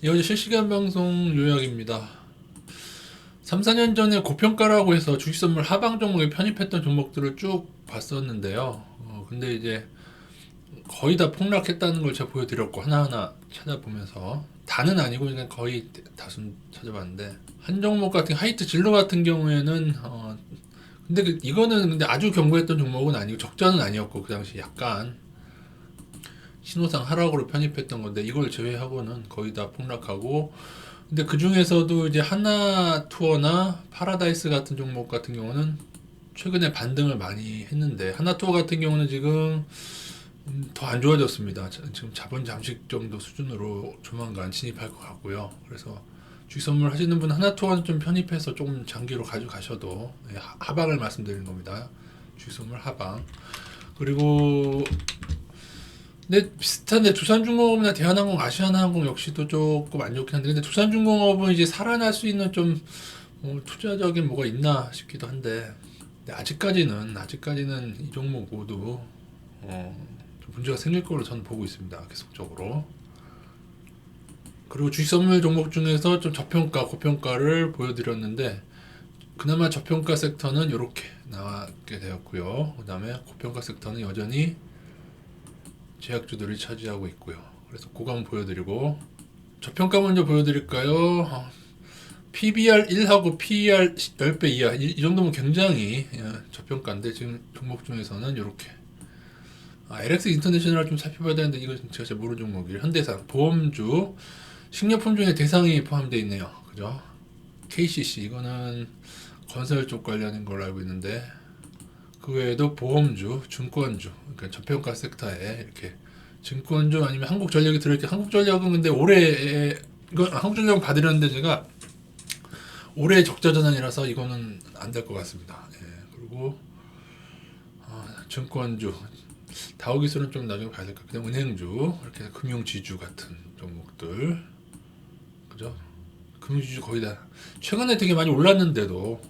이어지 실시간 방송 요약입니다. 3, 4년 전에 고평가라고 해서 주식선물 하방 종목에 편입했던 종목들을 쭉 봤었는데요. 근데 이제 거의 다 폭락했다는 걸 제가 보여드렸고, 하나하나 찾아보면서 다는 아니고 그냥 거의 다수 찾아봤는데, 한 종목 같은 하이트 진로 같은 경우에는 근데 이거는 근데 아주 견고했던 종목은 아니고 적자는 아니었고, 그 당시 약간 신호상 하락으로 편입했던 건데, 이걸 제외하고는 거의 다 폭락하고, 근데 그 중에서도 이제 하나 투어나 파라다이스 같은 종목 같은 경우는 최근에 반등을 많이 했는데, 하나 투어 같은 경우는 지금 더 안 좋아졌습니다. 지금 자본 잠식 정도 수준으로 조만간 진입할 것 같고요. 그래서 주식 선물 하시는 분 하나 투어는 좀 편입해서 조금 장기로 가져가셔도, 하방을 말씀드리는 겁니다. 주식 선물 하방. 그리고 근데 비슷한데 두산중공업이나 대한항공, 아시아나항공 역시도 조금 안 좋긴 한데, 근데 두산중공업은 이제 살아날 수 있는 좀 투자적인 뭐가 있나 싶기도 한데, 근데 아직까지는 이 종목 모두 좀 문제가 생길 거로 저는 보고 있습니다. 계속적으로. 그리고 주식 선물 종목 중에서 좀 저평가, 고평가를 보여드렸는데, 그나마 저평가 섹터는 이렇게 나왔게 되었고요. 그 다음에 고평가 섹터는 여전히 제약주들이 차지하고 있고요. 그래서 그거 한번 보여드리고, 저평가 먼저 보여드릴까요? PBR 1하고 PER 10배 이하, 이 정도면 굉장히 저평가인데, 지금 종목 중에서는 이렇게 LX 인터내셔널 좀 살펴봐야 되는데, 이거 제가 잘 모르는 종목이에요. 현대산, 보험주, 식료품 중에 대상이 포함되어 있네요. 그죠? KCC, 이거는 건설 쪽 관련인 걸로 알고 있는데, 그 외에도 보험주, 증권주, 그러니까 저평가 섹터에 이렇게 증권주 아니면 한국전력이 들어있게, 한국전력은 근데 올해 이건 한국전력 받으려는데 제가 올해 적자 전환이라서 이거는 안 될 것 같습니다. 예, 그리고 증권주, 다우기술은 좀 나중에 봐야 될 것 같아요. 은행주, 이렇게 금융지주 같은 종목들, 그죠? 금융지주 거의 다 최근에 되게 많이 올랐는데도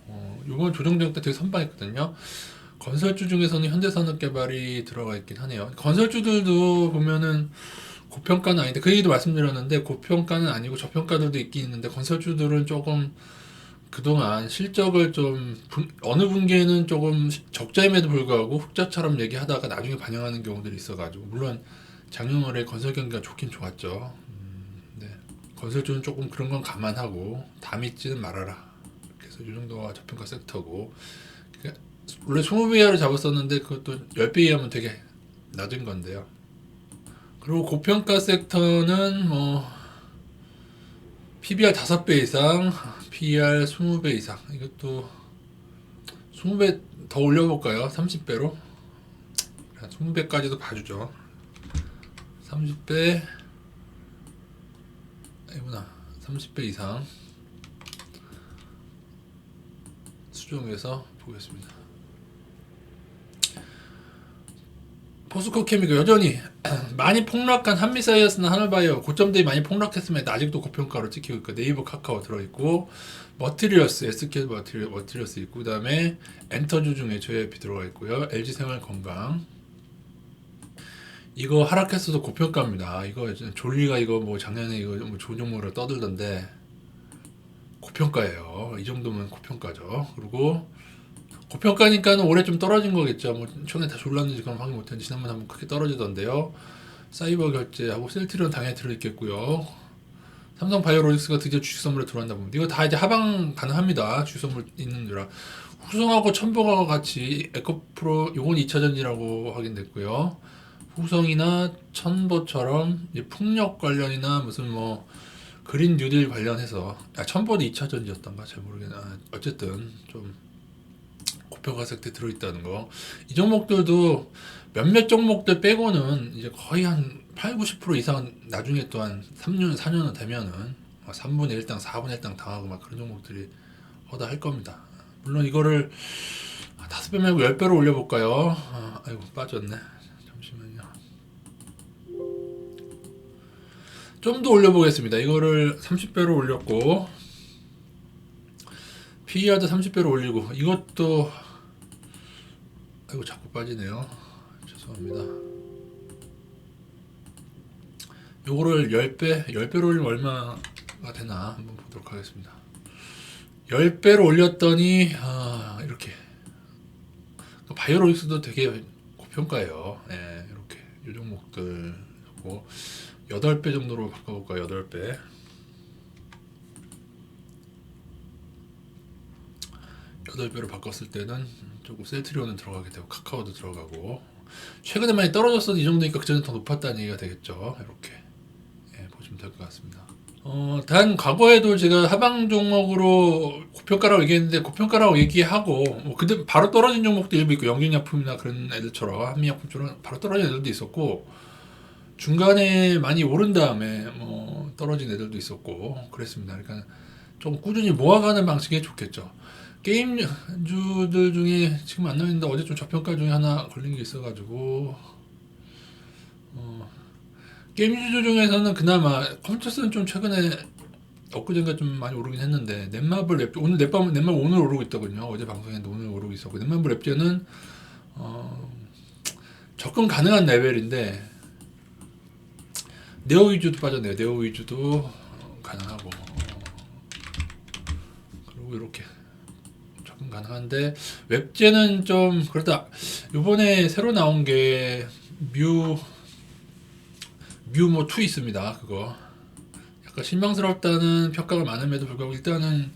이번 조정장 때 되게 선방했거든요. 건설주 중에서는 현대산업개발이 들어가 있긴 하네요. 건설주들도 보면은 고평가는 아닌데, 그 얘기도 말씀드렸는데 고평가는 아니고 저평가들도 있긴 있는데, 건설주들은 조금 그동안 실적을 좀 어느 분기에는 조금 적자임에도 불구하고 흑자처럼 얘기하다가 나중에 반영하는 경우들이 있어가지고, 물론 작년 올해 건설 경기가 좋긴 좋았죠. 네. 건설주는 조금 그런 건 감안하고 다 믿지는 말아라. 그래서 이 정도가 저평가 섹터고, 그러니까 원래 20배 이하로 잡았었는데 그것도 10배 이하면 되게 낮은 건데요. 그리고 고평가 섹터는 뭐 PBR 5배 이상, PER 20배 이상. 이것도 20배 더 올려볼까요? 30배로? 20배까지도 봐주죠. 30배, 아니구나. 30배 이상 수정해서 보겠습니다. 포스코 케미cal 여전히 많이 폭락한 한미사이언스나 하늘바이오 고점들이 많이 폭락했음에도 아직도 고평가로 찍히고 있고, 네이버 카카오 들어있고, 머티리얼스, SK 머티리얼스 있고, 그 다음에 엔터주 중에 JYP 들어가 있고요. LG생활건강, 이거 하락했어도 고평가입니다. 이거 졸리가 이거 뭐 작년에 이거 뭐 조종모를 떠들던데 고평가예요. 이 정도면 고평가죠. 그리고 고평가니까는 올해 좀 떨어진 거겠죠. 뭐 최근에 다시 올랐는지 그건 확인 못했는데 지난번에 한번 크게 떨어지던데요. 사이버 결제하고 셀트리온 당연히 들어있겠고요. 삼성 바이오로직스가 드디어 주식 선물에 들어간다 보면 이거 다 이제 하방 가능합니다. 주식 선물 있는 데라. 후성하고 첨보가 같이 에코프로, 요건 2차 전지라고 확인됐고요. 후성이나 첨보처럼 풍력 관련이나 무슨 뭐 그린 뉴딜 관련해서, 첨보도 2차 전지였던가 잘 모르겠나. 어쨌든 좀 고평가 섹터에 들어있다는 거. 이 종목들도 몇몇 종목들 빼고는 이제 거의 한 8, 90% 이상 나중에 또 한 3년, 4년은 되면은 3분의 1당, 4분의 1당 당하고 막 그런 종목들이 허다할 겁니다. 물론 이거를 5배 말고 10배로 올려볼까요? 아이고, 빠졌네. 잠시만요. 좀 더 올려보겠습니다. 이거를 30배로 올렸고, PER도 30배로 올리고, 이것도, 아이고, 자꾸 빠지네요. 죄송합니다. 요거를 10배로 올리면 얼마가 되나 한번 보도록 하겠습니다. 10배로 올렸더니 이렇게 바이오로직스도 되게 고평가예요. 예, 이렇게 이 종목들 8배 정도로 바꿔볼까요? 8배. 8배로 바꿨을 때는 조금 셀트리온은 들어가게 되고 카카오도 들어가고, 최근에 많이 떨어졌어도 이 정도니까 그전에 더 높았다는 얘기가 되겠죠. 이렇게 보시면 될 것 같습니다. 단 과거에도 제가 하방 종목으로 고평가라고 얘기했는데, 고평가라고 얘기하고 근데 바로 떨어진 종목도 일부 있고, 영진약품이나 그런 애들처럼 한미약품처럼 바로 떨어진 애들도 있었고, 중간에 많이 오른 다음에 떨어진 애들도 있었고 그랬습니다. 그러니까 좀 꾸준히 모아가는 방식이 좋겠죠. 게임주들 중에 지금 안 나왔는데 어제 좀 저평가 중에 하나 걸린 게 있어가지고, 게임주 중에서는 그나마 컴퓨터스는 좀 최근에 엊그젠가 좀 많이 오르긴 했는데, 넷마블 랩 오늘 넷마블 오늘 오르고 있더군요. 어제 방송했는데 오늘 오르고 있었고, 넷마블 랩제는 접근 가능한 레벨인데, 네오 위주도 빠졌네요. 네오 위주도 가능하고, 그리고 이렇게 접근 가능한데, 웹제는 좀 그렇다. 요번에 새로 나온 게 뮤2 있습니다. 그거 약간 실망스럽다는 평가가 많음에도 불구하고 일단은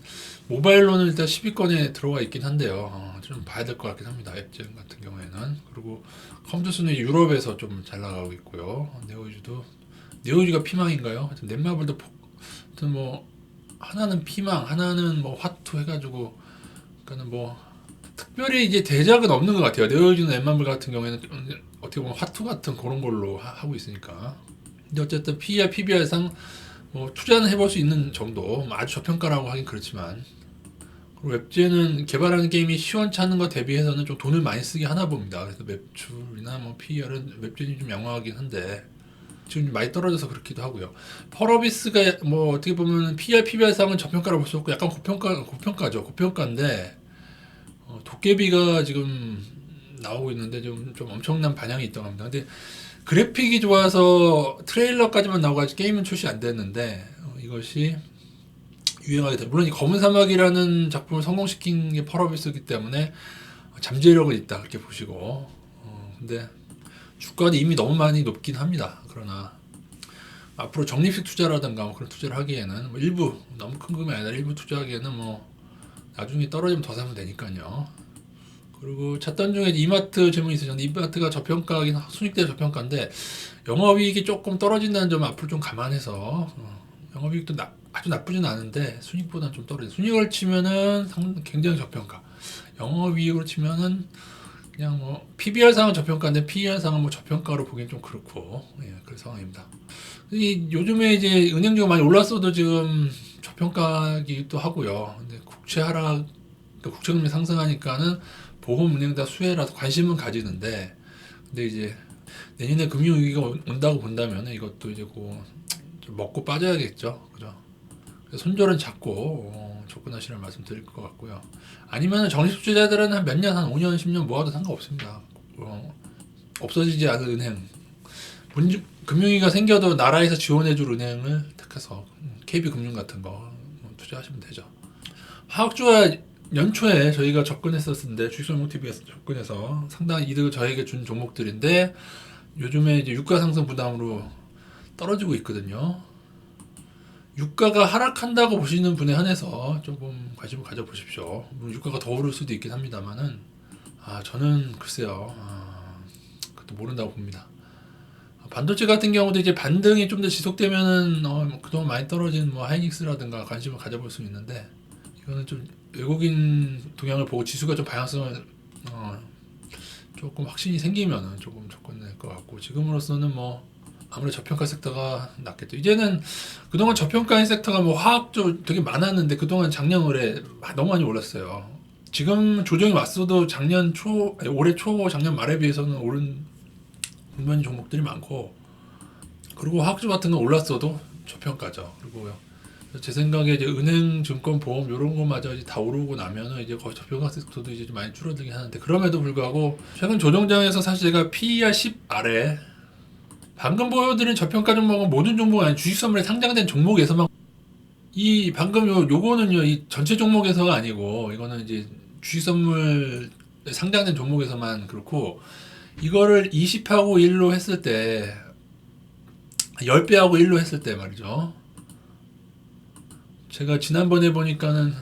모바일로는 일단 10위권에 들어와 있긴 한데요. 좀 봐야 될 것 같긴 합니다. 앱젠 같은 경우에는. 그리고 컴퓨터스는 유럽에서 좀 잘 나가고 있고요. 네오유가 피망인가요? 하여튼 넷마블도 하여튼 뭐 하나는 피망, 하나는 뭐 화투 해가지고, 그러니까는 뭐 특별히 이제 대작은 없는 것 같아요. 네오유나 넷마블 같은 경우에는 어떻게 보면 화투 같은 그런 걸로 하고 있으니까. 근데 어쨌든 PER, PBR상 뭐 투자는 해볼 수 있는 정도, 아주 저평가라고 하긴 그렇지만, 그리고 웹제는 개발하는 게임이 시원찮은 거 대비해서는 좀 돈을 많이 쓰게 하나 봅니다. 그래서 매출이나 뭐 PER은 웹제는 좀 양호하긴 한데 지금 많이 떨어져서 그렇기도 하고요. 펄어비스가 뭐 어떻게 보면 PER, PBR상은 저평가라고 볼 수 없고 약간 고평가죠. 고평가인데 도깨비가 지금 나오고 있는데 좀 엄청난 반향이 있다고 합니다. 근데 그래픽이 좋아서 트레일러까지만 나오고 게임은 출시 안 됐는데, 이것이 유행하게 돼. 물론 이 검은 사막이라는 작품을 성공시킨 게 펄어비스이기 때문에 잠재력은 있다 그렇게 보시고, 근데 주가는 이미 너무 많이 높긴 합니다. 그러나 앞으로 적립식 투자라든가 뭐 그런 투자를 하기에는 뭐 일부, 너무 큰 금액이 아니라 일부 투자하기에는 뭐 나중에 떨어지면 더 사면 되니까요. 그리고 찾던 중에 이마트 질문이 있으셨는데, 이마트가 저평가긴, 순익대 저평가인데 영업이익이 조금 떨어진다는 점 앞으로 좀 감안해서, 영업이익도 아주 나쁘진 않은데 순익보다는 좀 떨어져. 순익을 치면은 굉장히 저평가, 영업이익으로 치면은 그냥 뭐 PBR상은 저평가인데 PER상은 뭐 저평가로 보기엔 좀 그렇고, 그런 상황입니다. 요즘에 이제 은행주가 많이 올랐어도 지금 저평가기도 하고요. 근데 국채금리 상승하니까는 보험은행 다 수혜라서 관심은 가지는데, 근데 이제 내년에 금융위기가 온다고 본다면 이것도 이제 좀 먹고 빠져야겠죠. 그죠? 손절은 잡고 접근하시라는 말씀 드릴 것 같고요. 아니면 정식투자자들은 한 몇 년, 한 5년, 10년 모아도 상관없습니다. 없어지지 않을 은행, 금융위기가 생겨도 나라에서 지원해줄 은행을 택해서 KB금융 같은 거 투자하시면 되죠. 화학주가 연초에 저희가 접근했었는데, 주식설명TV에서 접근해서 상당히 이득을 저에게 준 종목들인데 요즘에 이제 유가 상승 부담으로 떨어지고 있거든요. 유가가 하락한다고 보시는 분에 한해서 조금 관심을 가져보십시오. 물론 유가가 더 오를 수도 있긴 합니다만은, 저는 글쎄요, 그것도 모른다고 봅니다. 반도체 같은 경우도 이제 반등이 좀 더 지속되면은 그동안 많이 떨어진 뭐 하이닉스라든가 관심을 가져볼 수 있는데, 이거는 좀 외국인 동향을 보고 지수가 좀 방향성을 조금 확신이 생기면은 조금 접근될 것 같고, 지금으로서는 뭐 아무래도 저평가 섹터가 낫겠죠. 이제는 그동안 저평가인 섹터가 뭐 화학 쪽 되게 많았는데, 그동안 작년 올해 너무 많이 올랐어요. 지금 조정이 왔어도 올해 초 작년 말에 비해서는 오른 분명히 종목들이 많고, 그리고 화학주 같은 건 올랐어도 저평가죠. 그리고 제 생각에 이제 은행, 증권, 보험 이런 것마저 이제 다 오르고 나면은 이제 거의 저평가 섹터도 이제 좀 많이 줄어들긴 하는데, 그럼에도 불구하고 최근 조정장에서 사실 제가 PER 10 아래 방금 보여드린 저평가 종목은 모든 종목이 아닌 주식 선물에 상장된 종목에서만 이 방금 요거는요 이 전체 종목에서가 아니고 이거는 이제 주식 선물 상장된 종목에서만 그렇고 이거를 20하고 1로 했을 때 10배하고 1로 했을 때 말이죠. 제가 지난번에 보니까는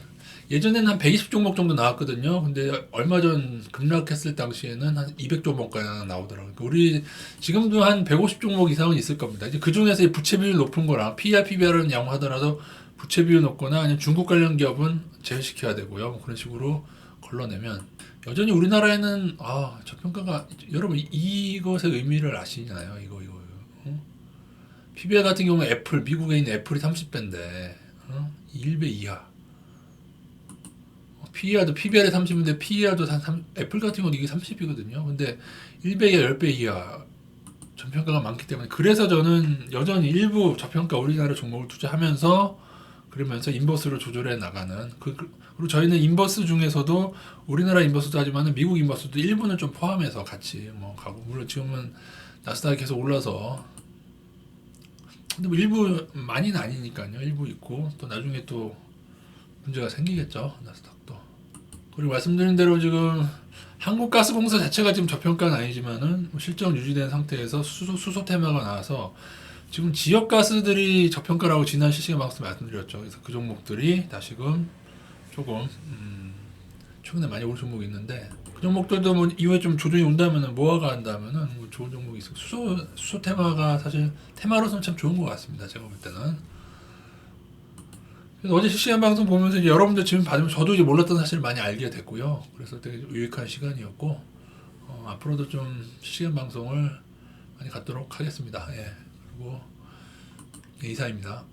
예전에는 한 120 종목 정도 나왔거든요. 근데 얼마 전 급락했을 당시에는 한 200 종목까지 나오더라고요. 그러니까 우리 지금도 한 150 종목 이상은 있을 겁니다. 이제 그 중에서 부채 비율 높은 거랑 PER, PBR은 양호하더라도 부채 비율 높거나 아니면 중국 관련 기업은 제외시켜야 되고요. 뭐 그런 식으로 걸러내면 여전히 우리나라에는 저평가가 여러분 이것의 의미를 아시나요? 이거. PBR 같은 경우는 애플 미국에 있는 애플이 30배인데 1배 이하. PER도 PBR이 30인데 PER도 애플 같은 경우는 이게 30이거든요. 근데 1배 이하, 10배 이하 저평가가 많기 때문에 그래서 저는 여전히 일부 저평가 우리나라 종목을 투자하면서 그러면서 인버스로 조절해 나가는 그리고 저희는 인버스 중에서도 우리나라 인버스도 하지만 미국 인버스도 일부는 좀 포함해서 같이 뭐 가고 물론 지금은 나스닥이 계속 올라서 근데 뭐 일부 많이는 아니니까요. 일부 있고 또 나중에 또 문제가 생기겠죠. 나스닥도. 그리고 말씀드린 대로 지금 한국가스공사 자체가 지금 저평가는 아니지만은 실적은 유지된 상태에서 수소 테마가 나와서 지금 지역 가스들이 저평가라고 지난 실시간 방송에서 말씀드렸죠. 그래서 그 종목들이 다시금 조금 최근에 많이 오른 종목이 있는데 그 종목들도 뭐 이후에 좀 조정이 온다면은 모아가 한다면은 뭐 좋은 종목이 있어. 수소 테마가 사실 테마로서는 참 좋은 것 같습니다. 제가 볼 때는. 그래서 어제 실시간 방송 보면서 이제 여러분들 지금 받으면 저도 이제 몰랐던 사실을 많이 알게 됐고요. 그래서 되게 유익한 시간이었고 앞으로도 좀 실시간 방송을 많이 갖도록 하겠습니다. 예. 그리고 이사입니다.